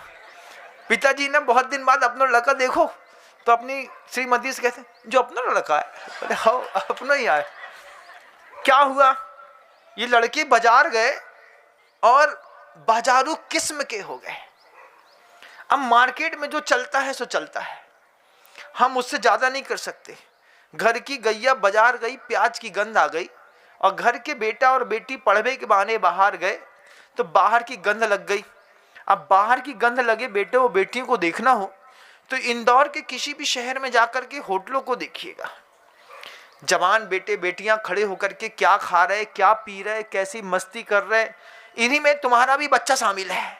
पिताजी ने बहुत दिन बाद अपना लड़का देखो तो अपनी श्रीमती से कहते जो अपना लड़का है, बोले हाँ अपना ही आए। क्या हुआ, ये लड़के बाजार गए और बाजारू किस्म के हो गए। अब मार्केट में जो चलता है सो चलता है, हम उससे ज्यादा नहीं कर सकते। घर की गैया बाजार गई, प्याज की गंध आ गई, और घर के बेटा और बेटी पढ़ने के बहाने बाहर गए तो बाहर की गंध लग गई। अब बाहर की गंध लगे बेटे और बेटियों को देखना हो तो इंदौर के किसी भी शहर में जाकर के होटलों को देखिएगा। जवान बेटे बेटियां खड़े होकर के क्या खा रहे, क्या पी रहे, कैसी मस्ती कर रहे, इन्हीं में तुम्हारा भी बच्चा शामिल है।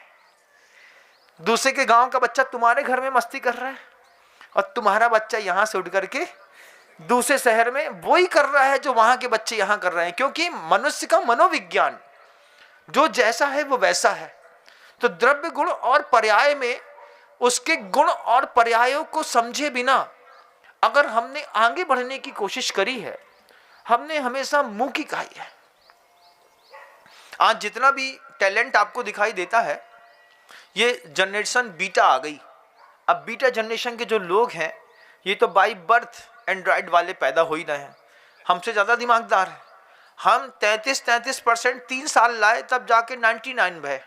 दूसरे के गांव का बच्चा तुम्हारे घर में मस्ती कर रहा है और तुम्हारा बच्चा यहां से उठ करके दूसरे शहर में वही कर रहा है जो वहां के बच्चे यहां कर रहे हैं। क्योंकि मनुष्य का मनोविज्ञान जो जैसा है वो वैसा है। तो द्रव्य गुण और पर्याय में उसके गुण और पर्यायों को समझे बिना अगर हमने आगे बढ़ने की कोशिश करी है, हमने हमेशा मुंह की खाई है। आज जितना भी टैलेंट आपको दिखाई देता है, ये जनरेशन बीटा आ गई। अब बीटा जनरेशन के जो लोग हैं ये तो बाई बर्थ एंड्रॉइड वाले पैदा हो ही रहे हैं, हमसे ज़्यादा दिमागदार है। हम 33% 3 साल लाए तब जाके 99 भय,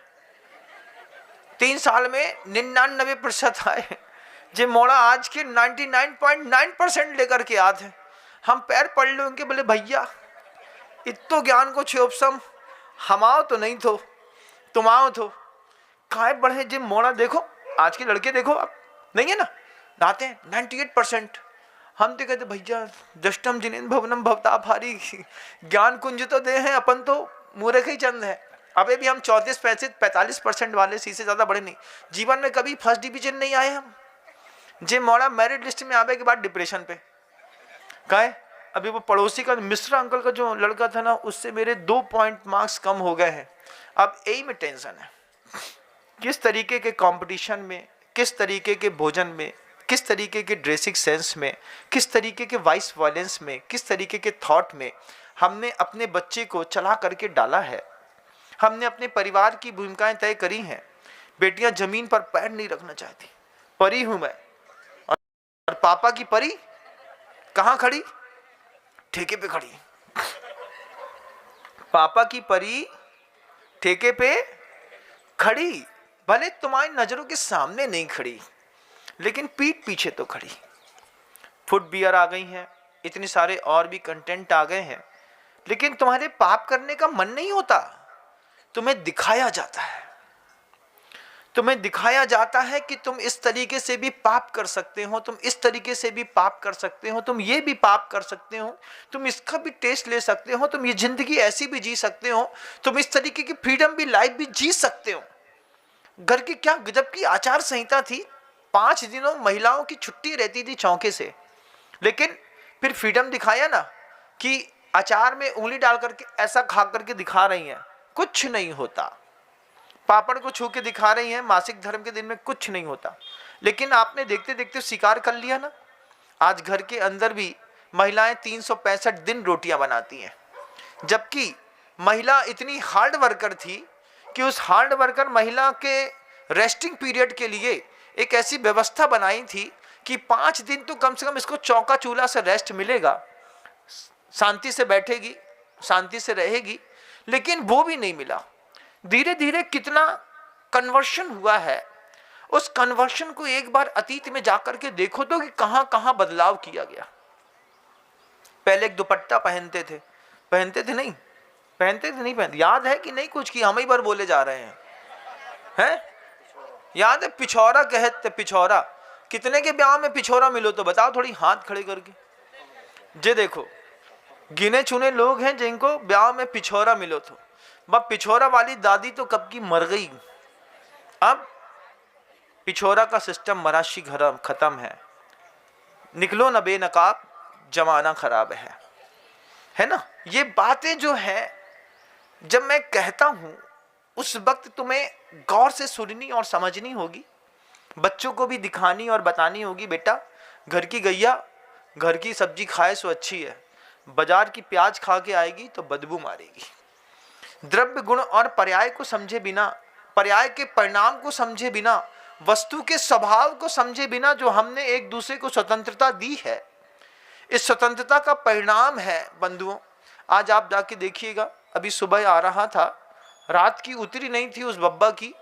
3 साल में 99% आए। जे मोड़ा आज के 99.9% लेकर के आते हैं। हम पैर पड़ लो उनके, बोले भैया इतो ज्ञान को छोपसम हमाओ तो नहीं थो, तुम आओ थो काय बढ़े। जे मोड़ा देखो आज के लड़के देखो, आप नहीं है ना, नहाते हैं 98%। हम तो कहते भैया दष्टम जिनेन भवनम भवता भारी, ज्ञान कुंज तो दे हैं, अपन तो मूर्ख ही चंद है। अबे भी हम 34-45% वाले सी से ज़्यादा बड़े नहीं। जीवन में कभी फर्स्ट डिवीजन नहीं आए हम। जे मोड़ा मेरिट लिस्ट में आने के बाद डिप्रेशन पे का है। अभी वो पड़ोसी का मिश्रा अंकल का जो लड़का था ना, उससे मेरे 2 पॉइंट मार्क्स कम हो गए हैं। अब यही में टेंशन है, किस तरीके के कंपटीशन में, किस तरीके के भोजन में, किस तरीके के ड्रेसिंग सेंस में, किस तरीके के वाइस वायलेंस में, किस तरीके के थॉट में हमने अपने बच्चे को चला करके डाला है। हमने अपने परिवार की भूमिकाएं तय करी हैं। बेटियां जमीन पर पैर नहीं रखना चाहती, परी हूं मैं, और पापा की परी कहां खड़ी, ठेके पे खड़ी। पापा की परी ठेके पे खड़ी, भले तुम्हारी नजरों के सामने नहीं खड़ी लेकिन पीठ पीछे तो खड़ी। फुट बियर आ गई हैं, इतने सारे और भी कंटेंट आ गए हैं, लेकिन तुम्हारे पाप करने का मन नहीं होता। तुम्हें दिखाया जाता है, तुम्हें दिखाया जाता है कि तुम इस तरीके से भी पाप कर सकते हो, तुम इस तरीके से भी पाप कर सकते हो, तुम ये भी पाप कर सकते हो, तुम इसका भी टेस्ट ले सकते हो, तुम ये जिंदगी ऐसी भी जी सकते हो, तुम इस तरीके की फ्रीडम भी लाइफ भी जी सकते हो। घर की क्या गजब की आचार संहिता थी, 5 दिनों महिलाओं की छुट्टी रहती थी चौके से, लेकिन फिर फ्रीडम दिखाया ना कि अचार में उंगली डाल करके ऐसा खा करके दिखा रही हैं, कुछ नहीं होता। पापड़ को छू के दिखा रही हैं, मासिक धर्म के दिन में कुछ नहीं होता। लेकिन आपने देखते देखते स्वीकार कर लिया ना, आज घर के अंदर भी महिलाएं 365 दिन रोटियां बनाती हैं। जबकि महिला इतनी हार्ड वर्कर थी कि उस हार्ड वर्कर महिला के रेस्टिंग पीरियड के लिए एक ऐसी व्यवस्था बनाई थी कि 5 दिन तो कम से कम इसको चौका चूल्हा से रेस्ट मिलेगा, शांति से बैठेगी, शांति से रहेगी। लेकिन वो भी नहीं मिला। धीरे धीरे कितना कन्वर्शन हुआ है, उस कन्वर्शन को एक बार अतीत में जाकर के देखो तो कि कहां कहां बदलाव किया गया। पहले एक दुपट्टा पहनते थे नहीं पहनते, याद है कि नहीं कुछ की हम ही बार बोले जा रहे हैं? याद है पिछौरा कहते, पिछौरा कितने के ब्याह में पिछौरा मिलो तो बताओ, थोड़ी हाथ खड़े करके। जे देखो गिने चुने लोग हैं जिनको ब्याह में पिछौरा मिलो तो, बस पिछौरा वाली दादी तो कब की मर गई। अब पिछौरा का सिस्टम मराशी घर खत्म है। निकलो न बेनकाब, जमाना खराब है ना। ये बातें जो है जब मैं कहता हूं उस वक्त तुम्हें गौर से सुननी और समझनी होगी, बच्चों को भी दिखानी और बतानी होगी। बेटा घर की गैया घर की सब्जी खाए सो अच्छी है, बाजार की प्याज खा के आएगी तो बदबू मारेगी। द्रव्य गुण और पर्याय को समझे बिना, पर्याय के परिणाम को समझे बिना, वस्तु के स्वभाव को समझे बिना जो हमने एक दूसरे को स्वतंत्रता दी है, इस स्वतंत्रता का परिणाम है बंधुओं। आज आप जाके देखिएगा, अभी सुबह आ रहा था, रात की उतरी नहीं थी उस बब्बा की,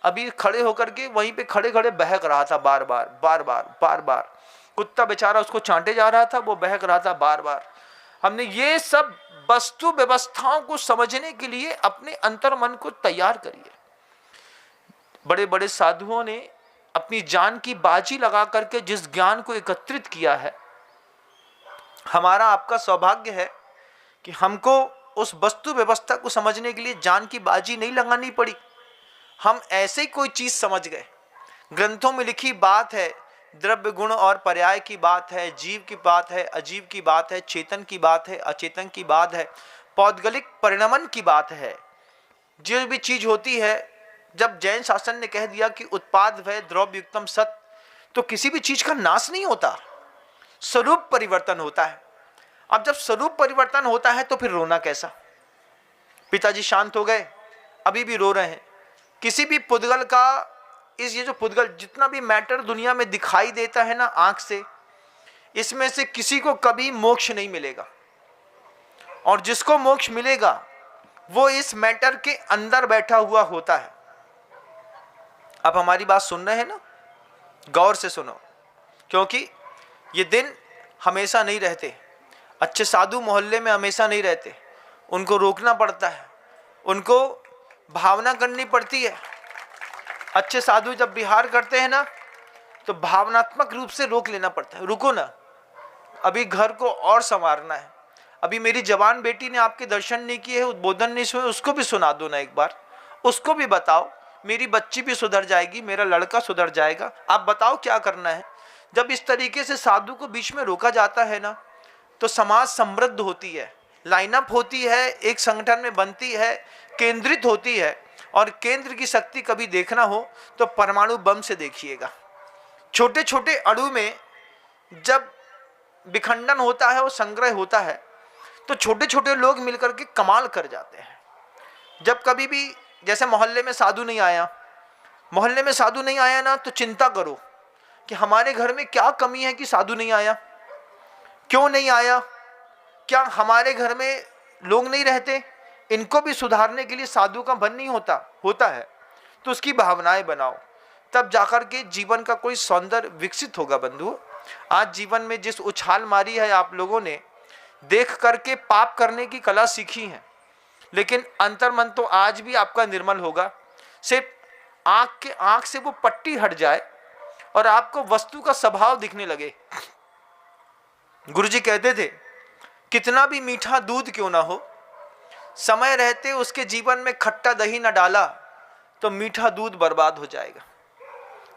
अभी खड़े होकर के वहीं पे खड़े खड़े बहक रहा था बार बार। कुत्ता बेचारा उसको चांटे जा रहा था, वो बहक रहा था बार बार। हमने ये सब वस्तु व्यवस्थाओं को समझने के लिए अपने अंतर मन को तैयार करिए। बड़े बड़े साधुओं ने अपनी जान की बाजी लगा करके जिस ज्ञान को एकत्रित किया है, हमारा आपका सौभाग्य है कि हमको उस वस्तु व्यवस्था को समझने के लिए जान की बाजी नहीं लगानी पड़ी। हम ऐसे ही कोई चीज समझ गए। ग्रंथों में लिखी बात है, द्रव्य गुण और पर्याय की बात है, जीव की बात है, अजीव की बात है, चेतन की बात है, अचेतन की बात है, पौद्गलिक परिणमन की बात है। जो भी चीज होती है, जब जैन शासन ने कह दिया कि उत्पाद वह द्रव्य युक्तम सत, तो किसी भी चीज का नाश नहीं होता, स्वरूप परिवर्तन होता है। अब जब स्वरूप परिवर्तन होता है तो फिर रोना कैसा? पिताजी शांत हो गए, अभी भी रो रहे हैं। किसी भी पुद्गल का, ये जो पुद्गल जितना भी मैटर दुनिया में दिखाई देता है ना आंख से, इसमें से किसी को कभी मोक्ष नहीं मिलेगा। और जिसको मोक्ष मिलेगा वो इस मैटर के अंदर बैठा हुआ होता है। आप हमारी बात सुन रहे हैं ना? गौर से सुनो, क्योंकि ये दिन हमेशा नहीं रहते। अच्छे साधु मोहल्ले में हमेशा नहीं रहते, उनको रोकना पड़ता है, उनको भावना करनी पड़ती है। अच्छे साधु जब विहार करते हैं ना, तो भावनात्मक रूप से रोक लेना पड़ता है। रुको ना, अभी घर को और संवारना है। अभी मेरी जवान बेटी ने आपके दर्शन नहीं किए, उद्बोधन नहीं सुने, उसको भी सुना दो ना एक बार, उसको भी बताओ। मेरी बच्ची भी सुधर जाएगी, मेरा लड़का सुधर जाएगा। आप बताओ क्या करना है। जब इस तरीके से साधु को बीच में रोका जाता है ना, तो समाज समृद्ध होती है, लाइनअप होती है, एक संगठन में बनती है, केंद्रित होती है। और केंद्र की शक्ति कभी देखना हो तो परमाणु बम से देखिएगा। छोटे छोटे अणु में जब विखंडन होता है और संग्रह होता है, तो छोटे छोटे लोग मिलकर के कमाल कर जाते हैं। जब कभी भी जैसे मोहल्ले में साधु नहीं आया, मोहल्ले में साधु नहीं आया ना, तो चिंता करो कि हमारे घर में क्या कमी है कि साधु नहीं आया, क्यों नहीं आया, क्या हमारे घर में लोग नहीं रहते, इनको भी सुधारने के लिए साधु का मन नहीं होता है। तो उसकी भावनाएं बनाओ, तब जाकर के जीवन का कोई सौंदर्य विकसित होगा। बंधुओं, आज जीवन में जिस उछाल मारी है आप लोगों ने, देख करके पाप करने की कला सीखी है, लेकिन अंतर्मन तो आज भी आपका निर्मल होगा। सिर्फ आंख से वो पट्टी हट जाए और आपको वस्तु का स्वभाव दिखने लगे। गुरुजी कहते थे, कितना भी मीठा दूध क्यों ना हो, समय रहते उसके जीवन में खट्टा दही न डाला तो मीठा दूध बर्बाद हो जाएगा।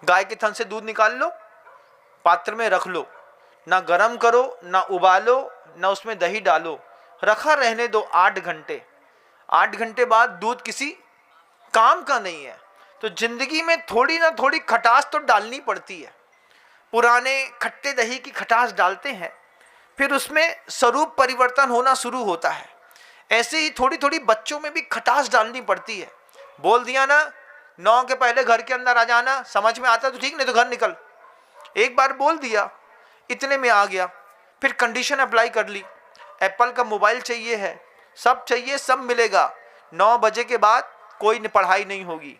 गाय के थन से दूध निकाल लो, पात्र में रख लो, ना गरम करो, ना उबालो, ना उसमें दही डालो, रखा रहने दो 8 घंटे। 8 घंटे बाद दूध किसी काम का नहीं है। तो जिंदगी में थोड़ी ना थोड़ी खटास तो डालनी पड़ती है। पुराने खट्टे दही की खटास डालते हैं, फिर उसमें स्वरूप परिवर्तन होना शुरू होता है। ऐसे ही थोड़ी थोड़ी बच्चों में भी खटास डालनी पड़ती है। बोल दिया ना 9 के पहले घर के अंदर आ जाना, समझ में आता तो ठीक, नहीं तो घर निकल। एक बार बोल दिया, इतने में आ गया, फिर कंडीशन अप्लाई कर ली। एप्पल का मोबाइल चाहिए है, सब चाहिए, सब मिलेगा। 9 बजे के बाद कोई पढ़ाई नहीं होगी।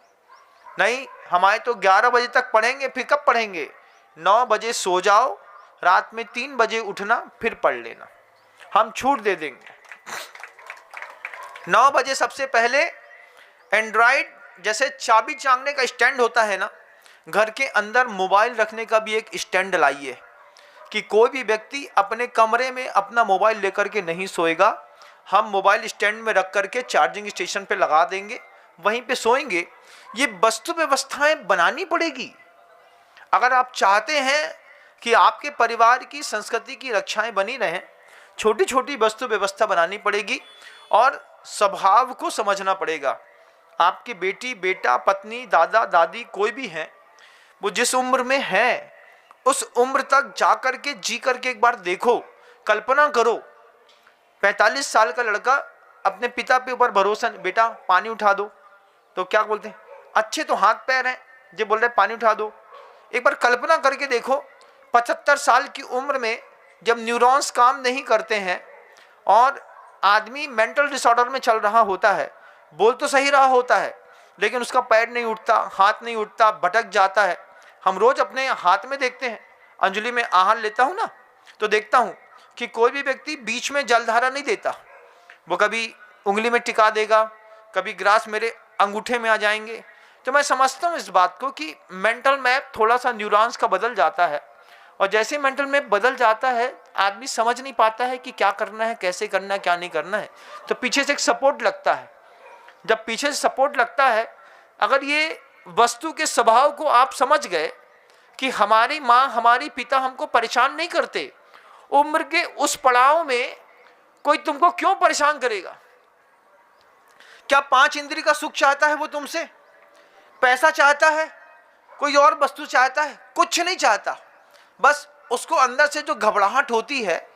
नहीं, हमारे तो 11 बजे तक पढ़ेंगे, फिर कब पढ़ेंगे? 9 बजे सो जाओ, रात में 3 बजे उठना, फिर पढ़ लेना, हम छूट दे देंगे। 9 बजे सबसे पहले एंड्रॉइड जैसे चाबी चांगने का स्टैंड होता है ना, घर के अंदर मोबाइल रखने का भी एक स्टैंड लाइए कि कोई भी व्यक्ति अपने कमरे में अपना मोबाइल लेकर के नहीं सोएगा। हम मोबाइल स्टैंड में रख करके चार्जिंग स्टेशन पे लगा देंगे, वहीं पे सोएंगे। ये वस्तु व्यवस्थाएं बनानी पड़ेगी अगर आप चाहते हैं कि आपके परिवार की संस्कृति की रक्षाएं बनी रहें। छोटी छोटी वस्तु व्यवस्था बनानी पड़ेगी और स्वभाव को समझना पड़ेगा। आपकी बेटी, बेटा, पत्नी, दादा, दादी कोई भी हैं, वो जिस उम्र में है उस उम्र तक जा कर के जी करके एक बार देखो, कल्पना करो। 45 साल का लड़का अपने पिता पे ऊपर भरोसा, बेटा पानी उठा दो, तो क्या बोलते हैं, अच्छे तो हाथ पैर हैं, जो बोल रहे पानी उठा दो। एक बार कल्पना करके देखो, 75 साल की उम्र में जब न्यूरॉन्स काम नहीं करते हैं और आदमी मेंटल डिसऑर्डर में चल रहा होता है, बोल तो सही रहा होता है, लेकिन उसका पैर नहीं उठता, हाथ नहीं उठता, भटक जाता है। हम रोज अपने हाथ में देखते हैं, अंजलि में आहार लेता हूँ ना, तो देखता हूँ कि कोई भी व्यक्ति बीच में जलधारा नहीं देता। वो कभी उंगली में टिका देगा, कभी ग्रास मेरे अंगूठे में आ जाएंगे। तो मैं समझता हूँ इस बात को कि मेंटल मैप थोड़ा सा न्यूरॉन्स का बदल जाता है, और जैसे मेंटल मैप बदल जाता है आदमी समझ नहीं पाता है कि क्या करना है, कैसे करना है, क्या नहीं करना है। तो पीछे से एक सपोर्ट लगता है। जब पीछे से सपोर्ट लगता है, अगर ये वस्तु के स्वभाव को आप समझ गए कि हमारी माँ हमारी पिता हमको परेशान नहीं करते, उम्र के उस पड़ाव में कोई तुमको क्यों परेशान करेगा। क्या 5 इंद्रिय का सुख चाहता है वो तुमसे? पैसा चाहता है? कोई और वस्तु चाहता है? कुछ नहीं चाहता। बस उसको अंदर से जो घबराहट होती है,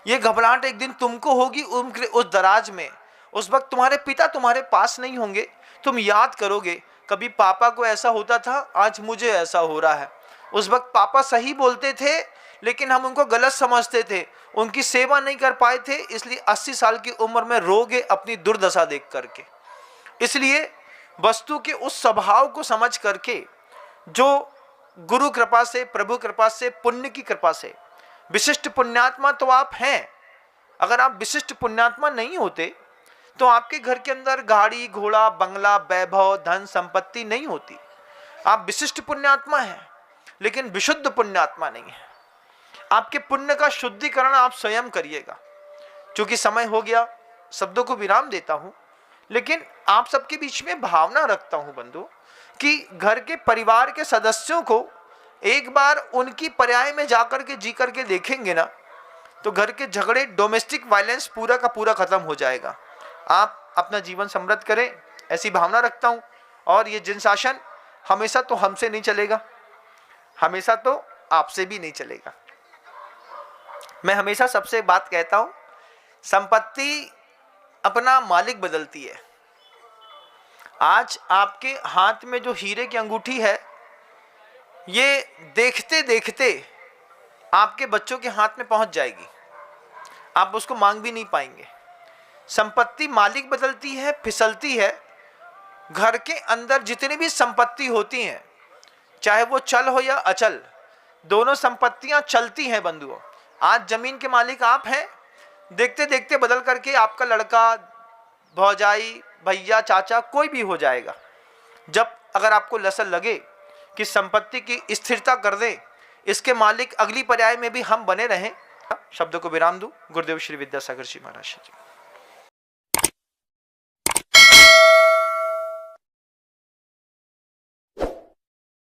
ये घबराहट एक दिन तुमको होगी उम्र उस दराज में। उस वक्त तुम्हारे पिता तुम्हारे पास नहीं होंगे, तुम याद करोगे कभी पापा को ऐसा होता था, आज मुझे ऐसा हो रहा है। उस वक्त पापा सही बोलते थे लेकिन हम उनको गलत समझते थे, उनकी सेवा नहीं कर पाए थे, इसलिए 80 साल की उम्र में रोगे अपनी दुर्दशा देख करके। इसलिए वस्तु के उस स्वभाव को समझ करके, जो गुरु कृपा से, प्रभु कृपा से, पुण्य की कृपा से, विशिष्ट पुण्यात्मा तो आप हैं। अगर आप विशिष्ट पुण्यात्मा नहीं होते तो आपके घर के अंदर गाड़ी घोड़ा बंगला वैभव धन संपत्ति नहीं होती। आप विशिष्ट पुण्यात्मा हैं लेकिन विशुद्ध पुण्यात्मा नहीं है। आपके पुण्य का शुद्धिकरण आप स्वयं करिएगा। क्योंकि समय हो गया, शब्दों को विराम देता हूं, लेकिन आप सबके बीच में भावना रखता हूं बंधु कि घर के परिवार के सदस्यों को एक बार उनकी पर्याय में जाकर के जी करके देखेंगे ना, तो घर के झगड़े, डोमेस्टिक वायलेंस पूरा का पूरा खत्म हो जाएगा। आप अपना जीवन समृद्ध करें, ऐसी भावना रखता हूं। और ये जिन शासन हमेशा तो हमसे नहीं चलेगा, हमेशा तो आपसे भी नहीं चलेगा। मैं हमेशा सबसे बात कहता हूं, संपत्ति अपना मालिक बदलती है। आज आपके हाथ में जो हीरे की अंगूठी है, ये देखते देखते आपके बच्चों के हाथ में पहुंच जाएगी, आप उसको मांग भी नहीं पाएंगे। संपत्ति मालिक बदलती है, फिसलती है। घर के अंदर जितनी भी संपत्ति होती हैं, चाहे वो चल हो या अचल, दोनों संपत्तियां चलती हैं बंधुओं। आज जमीन के मालिक आप हैं, देखते देखते बदल करके आपका लड़का, भौजाई, भैया, चाचा कोई भी हो जाएगा। जब अगर आपको लसन लगे कि संपत्ति की स्थिरता कर दें, इसके मालिक अगली पर्याय में भी हम बने रहें। शब्दों को विराम दूं। गुरुदेव श्री विद्यासागर जी महाराज जी।